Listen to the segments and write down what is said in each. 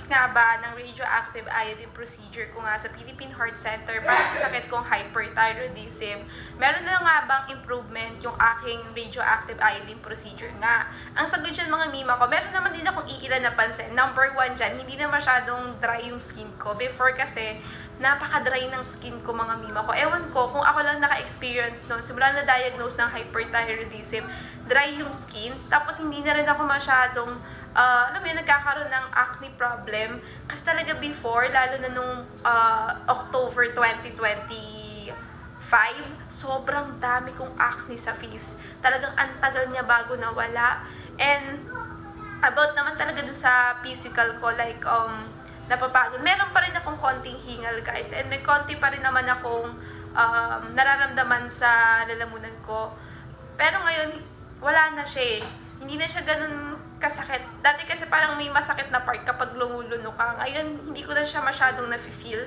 nga ba ng radioactive iodine procedure ko nga sa Philippine Heart Center para sa sakit kong hyperthyroidism. Meron na nga bang improvement yung aking radioactive iodine procedure nga? Ang sagot dyan mga mima ko, meron naman din akong iilan na pansin. Number 1 dyan, hindi na masyadong dry yung skin ko. Before kasi, napaka-dry ng skin ko mga mima ko. Ewan ko, kung ako lang naka-experience noon, simula na diagnose ng hyperthyroidism, dry yung skin. Tapos hindi na rin ako masyadong, alam mo yun, nagkakaroon ng acne problem. Kasi talaga before, lalo na nung October 2025, sobrang dami kong acne sa face. Talagang antagal niya bago nawala. And about naman talaga dun sa physical ko, like, napapagod. Meron pa rin akong konting hingal, guys. And may konti pa rin naman akong nararamdaman sa lalamunan ko. Pero ngayon, wala na siya eh. Hindi na siya ganun kasakit. Dati kasi parang may masakit na part kapag lumuluno ka. Ngayon, hindi ko na siya masyadong nafe-feel.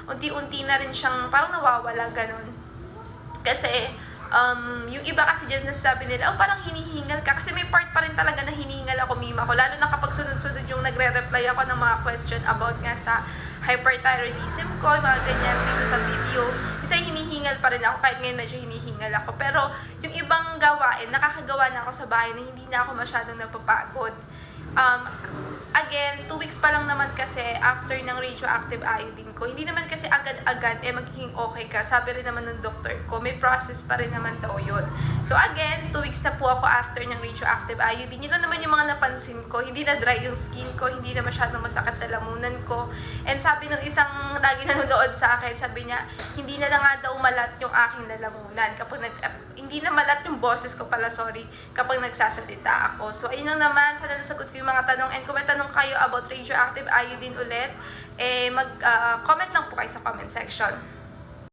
Unti-unti na rin siyang parang nawawala ganun. Kasi, yung iba kasi dyan nasasabi nila, parang hinihingal ka. Kasi may part pa rin talaga na hinihingal ako, mima ko. Lalo na kapag sunod-sunod yung nagre-reply ako ng mga question about nga sa hyperthyroidism ko, mga ganyan dito sa video. Kasi hinihingal pa rin ako, kahit ngayon medyo hinihingal ako. Pero yung ibang gawain, nakakagawa na ako sa bahay na hindi na ako masyadong napapagod. Again, 2 weeks pa lang naman kasi after ng radioactive iodine ko. Hindi naman kasi agad-agad magiging okay ka. Sabi rin naman ng doktor ko, may process pa rin naman daw yun. So again, 2 weeks na po ako after ng radioactive iodine. Yun lang naman yung mga napansin ko. Hindi na dry yung skin ko, hindi na masyadong masakit na lamunan ko. And sabi ng isang lagi nanonood sa akin, sabi niya, hindi na nga daw malat yung aking lalamunan. Kapag hindi na malat yung boses ko pala, sorry, kapag nagsasalita ako. So ayun lang naman, sana nasagot ko yung mga tanong. And kung may tanong kayo about radioactive iodine ulit, mag-comment lang po kayo sa comment section.